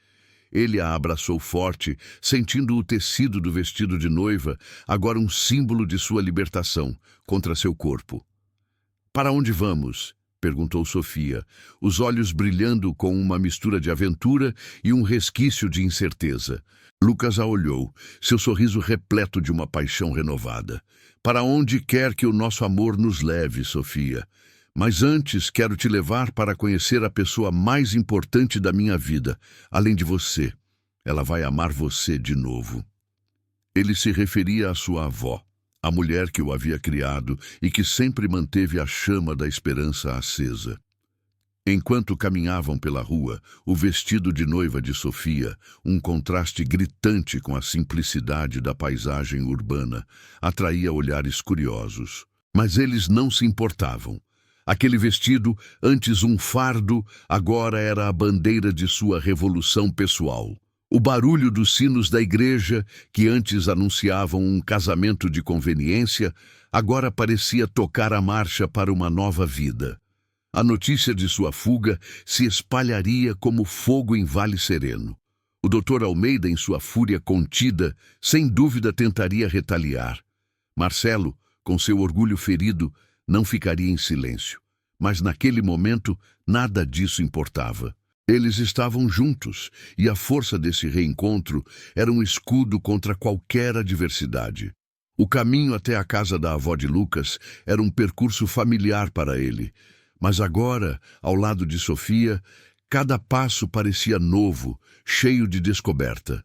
Ele a abraçou forte, sentindo o tecido do vestido de noiva, agora um símbolo de sua libertação, contra seu corpo. "Para onde vamos?" perguntou Sofia, os olhos brilhando com uma mistura de aventura e um resquício de incerteza. Lucas a olhou, seu sorriso repleto de uma paixão renovada. "Para onde quer que o nosso amor nos leve, Sofia. Mas antes quero te levar para conhecer a pessoa mais importante da minha vida, além de você. Ela vai amar você de novo." Ele se referia à sua avó, a mulher que o havia criado e que sempre manteve a chama da esperança acesa. Enquanto caminhavam pela rua, o vestido de noiva de Sofia, um contraste gritante com a simplicidade da paisagem urbana, atraía olhares curiosos. Mas eles não se importavam. Aquele vestido, antes um fardo, agora era a bandeira de sua revolução pessoal. O barulho dos sinos da igreja, que antes anunciavam um casamento de conveniência, agora parecia tocar a marcha para uma nova vida. A notícia de sua fuga se espalharia como fogo em Vale Sereno. O doutor Almeida, em sua fúria contida, sem dúvida tentaria retaliar. Marcelo, com seu orgulho ferido, não ficaria em silêncio. Mas naquele momento, nada disso importava. Eles estavam juntos, e a força desse reencontro era um escudo contra qualquer adversidade. O caminho até a casa da avó de Lucas era um percurso familiar para ele, mas agora, ao lado de Sofia, cada passo parecia novo, cheio de descoberta.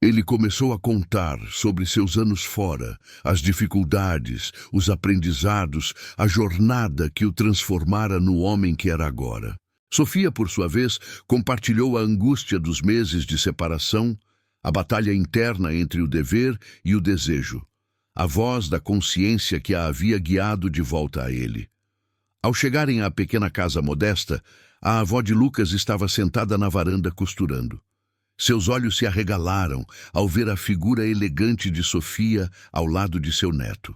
Ele começou a contar sobre seus anos fora, as dificuldades, os aprendizados, a jornada que o transformara no homem que era agora. Sofia, por sua vez, compartilhou a angústia dos meses de separação, a batalha interna entre o dever e o desejo, a voz da consciência que a havia guiado de volta a ele. Ao chegarem à pequena casa modesta, a avó de Lucas estava sentada na varanda costurando. Seus olhos se arregalaram ao ver a figura elegante de Sofia ao lado de seu neto.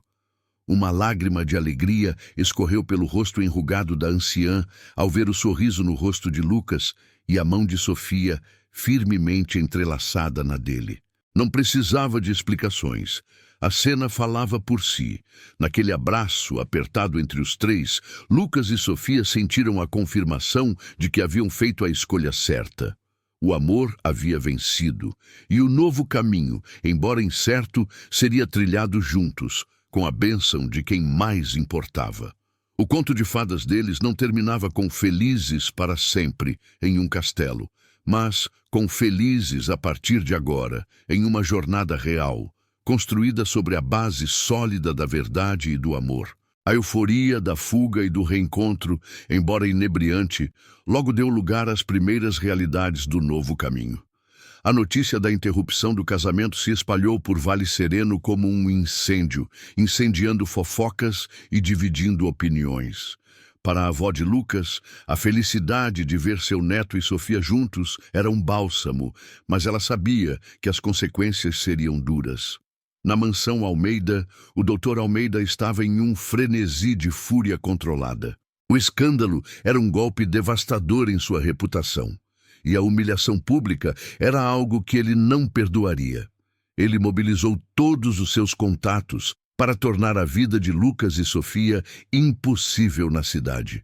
Uma lágrima de alegria escorreu pelo rosto enrugado da anciã ao ver o sorriso no rosto de Lucas e a mão de Sofia firmemente entrelaçada na dele. Não precisava de explicações. A cena falava por si. Naquele abraço apertado entre os três, Lucas e Sofia sentiram a confirmação de que haviam feito a escolha certa. O amor havia vencido, e o novo caminho, embora incerto, seria trilhado juntos, com a bênção de quem mais importava. O conto de fadas deles não terminava com felizes para sempre em um castelo, mas com felizes a partir de agora, em uma jornada real, construída sobre a base sólida da verdade e do amor. A euforia da fuga e do reencontro, embora inebriante, logo deu lugar às primeiras realidades do novo caminho. A notícia da interrupção do casamento se espalhou por Vale Sereno como um incêndio, incendiando fofocas e dividindo opiniões. Para a avó de Lucas, a felicidade de ver seu neto e Sofia juntos era um bálsamo, mas ela sabia que as consequências seriam duras. Na mansão Almeida, o Dr. Almeida estava em um frenesi de fúria controlada. O escândalo era um golpe devastador em sua reputação. E a humilhação pública era algo que ele não perdoaria. Ele mobilizou todos os seus contatos para tornar a vida de Lucas e Sofia impossível na cidade.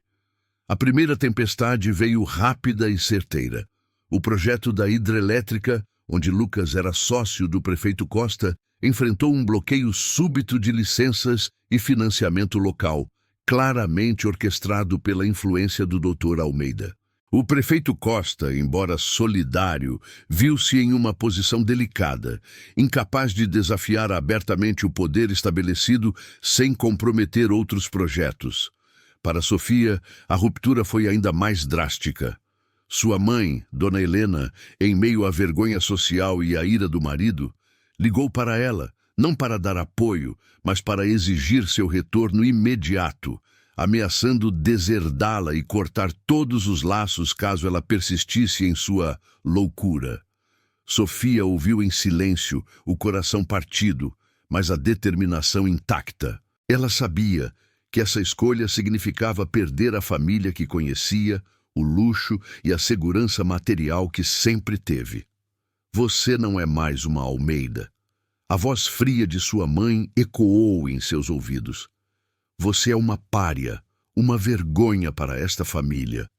A primeira tempestade veio rápida e certeira. O projeto da hidrelétrica, onde Lucas era sócio do prefeito Costa, enfrentou um bloqueio súbito de licenças e financiamento local, claramente orquestrado pela influência do Dr. Almeida. O prefeito Costa, embora solidário, viu-se em uma posição delicada, incapaz de desafiar abertamente o poder estabelecido sem comprometer outros projetos. Para Sofia, a ruptura foi ainda mais drástica. Sua mãe, Dona Helena, em meio à vergonha social e à ira do marido, ligou para ela, não para dar apoio, mas para exigir seu retorno imediato, ameaçando deserdá-la e cortar todos os laços caso ela persistisse em sua loucura. Sofia ouviu em silêncio, o coração partido, mas a determinação intacta. Ela sabia que essa escolha significava perder a família que conhecia, o luxo e a segurança material que sempre teve. Você não é mais uma Almeida. A voz fria de sua mãe ecoou em seus ouvidos. Você é uma pária, uma vergonha para esta família.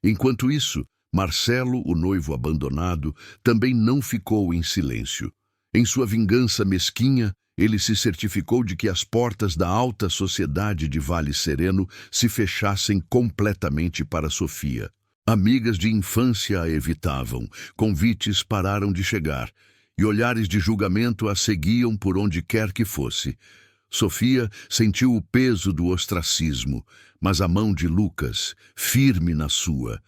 Enquanto isso, Marcelo, o noivo abandonado, também não ficou em silêncio. Em sua vingança mesquinha, ele se certificou de que as portas da alta sociedade de Vale Sereno se fechassem completamente para Sofia. Amigas de infância a evitavam, convites pararam de chegar, e olhares de julgamento a seguiam por onde quer que fosse. Sofia sentiu o peso do ostracismo, mas a mão de Lucas, firme na sua,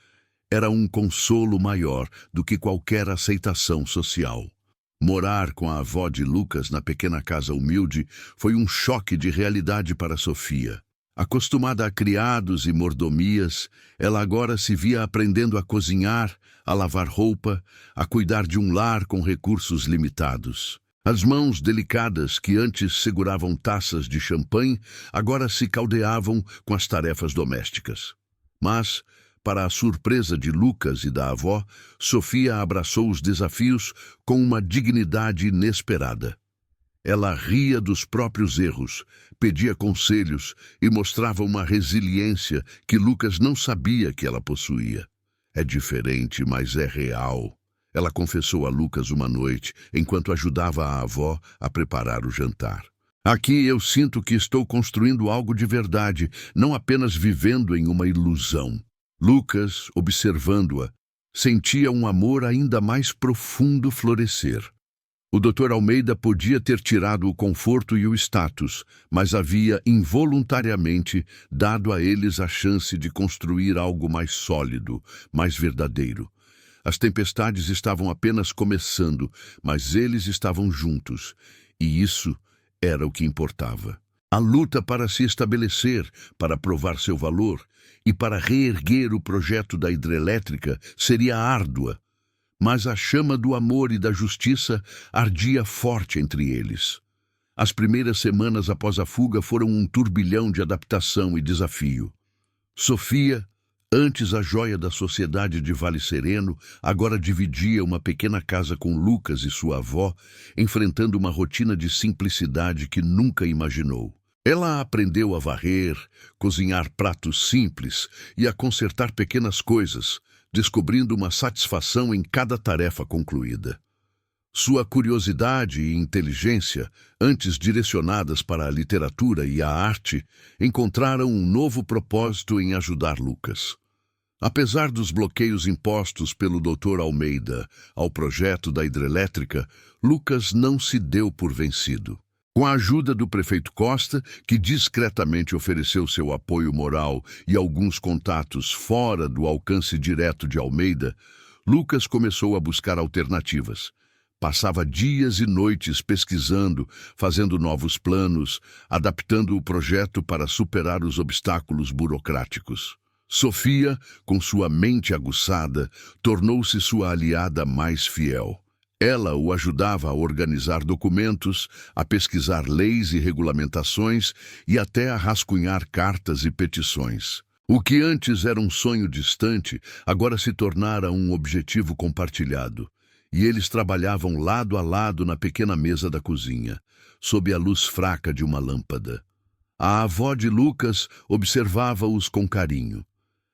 era um consolo maior do que qualquer aceitação social. Morar com a avó de Lucas na pequena casa humilde foi um choque de realidade para Sofia. Acostumada a criados e mordomias, ela agora se via aprendendo a cozinhar, a lavar roupa, a cuidar de um lar com recursos limitados. As mãos delicadas que antes seguravam taças de champanhe, agora se caldeavam com as tarefas domésticas. Mas, para a surpresa de Lucas e da avó, Sofia abraçou os desafios com uma dignidade inesperada. Ela ria dos próprios erros, pedia conselhos e mostrava uma resiliência que Lucas não sabia que ela possuía. É diferente, mas é real. Ela confessou a Lucas uma noite, enquanto ajudava a avó a preparar o jantar. Aqui eu sinto que estou construindo algo de verdade, não apenas vivendo em uma ilusão. Lucas, observando-a, sentia um amor ainda mais profundo florescer. O Dr. Almeida podia ter tirado o conforto e o status, mas havia involuntariamente dado a eles a chance de construir algo mais sólido, mais verdadeiro. As tempestades estavam apenas começando, mas eles estavam juntos, e isso era o que importava. A luta para se estabelecer, para provar seu valor e para reerguer o projeto da hidrelétrica seria árdua, mas a chama do amor e da justiça ardia forte entre eles. As primeiras semanas após a fuga foram um turbilhão de adaptação e desafio. Sofia, antes a joia da sociedade de Vale Sereno, agora dividia uma pequena casa com Lucas e sua avó, enfrentando uma rotina de simplicidade que nunca imaginou. Ela aprendeu a varrer, cozinhar pratos simples e a consertar pequenas coisas, descobrindo uma satisfação em cada tarefa concluída. Sua curiosidade e inteligência, antes direcionadas para a literatura e a arte, encontraram um novo propósito em ajudar Lucas. Apesar dos bloqueios impostos pelo Dr. Almeida ao projeto da hidrelétrica, Lucas não se deu por vencido. Com a ajuda do prefeito Costa, que discretamente ofereceu seu apoio moral e alguns contatos fora do alcance direto de Almeida, Lucas começou a buscar alternativas. Passava dias e noites pesquisando, fazendo novos planos, adaptando o projeto para superar os obstáculos burocráticos. Sofia, com sua mente aguçada, tornou-se sua aliada mais fiel. Ela o ajudava a organizar documentos, a pesquisar leis e regulamentações e até a rascunhar cartas e petições. O que antes era um sonho distante, agora se tornara um objetivo compartilhado. E eles trabalhavam lado a lado na pequena mesa da cozinha, sob a luz fraca de uma lâmpada. A avó de Lucas observava-os com carinho.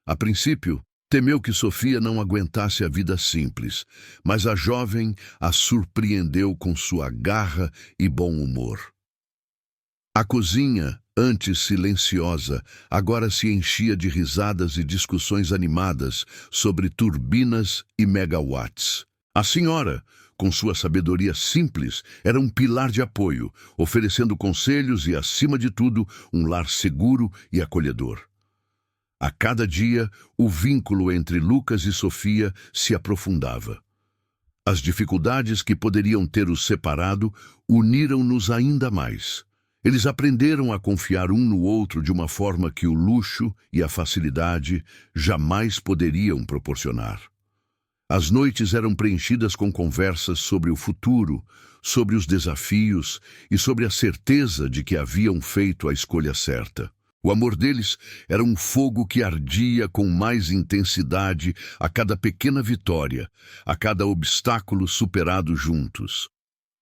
A princípio, temeu que Sofia não aguentasse a vida simples, mas a jovem a surpreendeu com sua garra e bom humor. A cozinha, antes silenciosa, agora se enchia de risadas e discussões animadas sobre turbinas e megawatts. A senhora, com sua sabedoria simples, era um pilar de apoio, oferecendo conselhos e, acima de tudo, um lar seguro e acolhedor. A cada dia, o vínculo entre Lucas e Sofia se aprofundava. As dificuldades que poderiam ter os separado uniram-nos ainda mais. Eles aprenderam a confiar um no outro de uma forma que o luxo e a facilidade jamais poderiam proporcionar. As noites eram preenchidas com conversas sobre o futuro, sobre os desafios e sobre a certeza de que haviam feito a escolha certa. O amor deles era um fogo que ardia com mais intensidade a cada pequena vitória, a cada obstáculo superado juntos.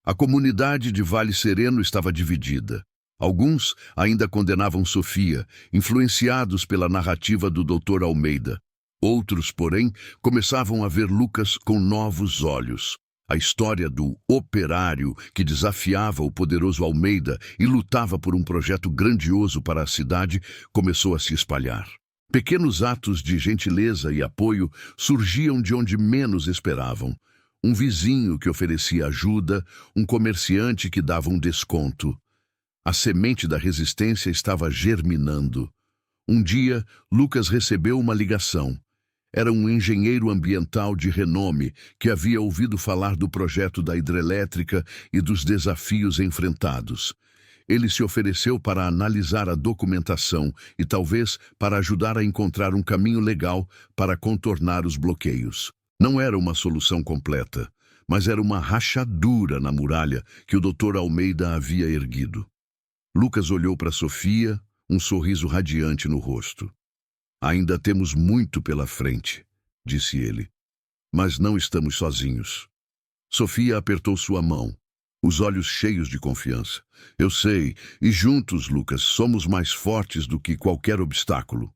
A comunidade de Vale Sereno estava dividida. Alguns ainda condenavam Sofia, influenciados pela narrativa do Dr. Almeida. Outros, porém, começavam a ver Lucas com novos olhos. A história do operário que desafiava o poderoso Almeida e lutava por um projeto grandioso para a cidade começou a se espalhar. Pequenos atos de gentileza e apoio surgiam de onde menos esperavam. Um vizinho que oferecia ajuda, um comerciante que dava um desconto. A semente da resistência estava germinando. Um dia, Lucas recebeu uma ligação. Era um engenheiro ambiental de renome que havia ouvido falar do projeto da hidrelétrica e dos desafios enfrentados. Ele se ofereceu para analisar a documentação e talvez para ajudar a encontrar um caminho legal para contornar os bloqueios. Não era uma solução completa, mas era uma rachadura na muralha que o Dr. Almeida havia erguido. Lucas olhou para Sofia, um sorriso radiante no rosto. Ainda temos muito pela frente, disse ele. Mas não estamos sozinhos. Sofia apertou sua mão, os olhos cheios de confiança. Eu sei, e juntos, Lucas, somos mais fortes do que qualquer obstáculo.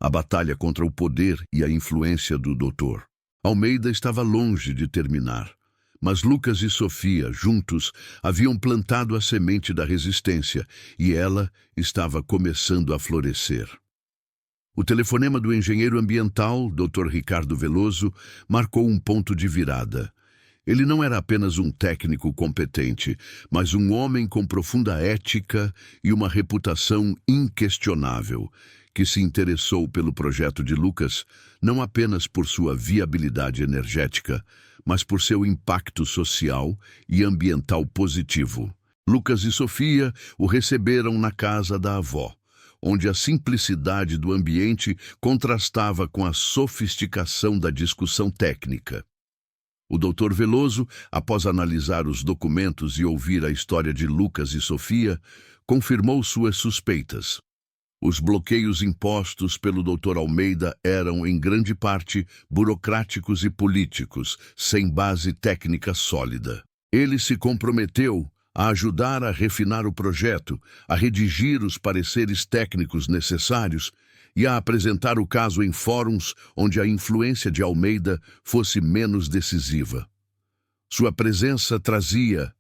A batalha contra o poder e a influência do Dr. Almeida estava longe de terminar. Mas Lucas e Sofia, juntos, haviam plantado a semente da resistência e ela estava começando a florescer. O telefonema do engenheiro ambiental, Dr. Ricardo Veloso, marcou um ponto de virada. Ele não era apenas um técnico competente, mas um homem com profunda ética e uma reputação inquestionável, que se interessou pelo projeto de Lucas não apenas por sua viabilidade energética, mas por seu impacto social e ambiental positivo. Lucas e Sofia o receberam na casa da avó, onde a simplicidade do ambiente contrastava com a sofisticação da discussão técnica. O Dr. Veloso, após analisar os documentos e ouvir a história de Lucas e Sofia, confirmou suas suspeitas. Os bloqueios impostos pelo Dr. Almeida eram, em grande parte, burocráticos e políticos, sem base técnica sólida. Ele se comprometeu a ajudar a refinar o projeto, a redigir os pareceres técnicos necessários e a apresentar o caso em fóruns onde a influência de Almeida fosse menos decisiva. Sua presença trazia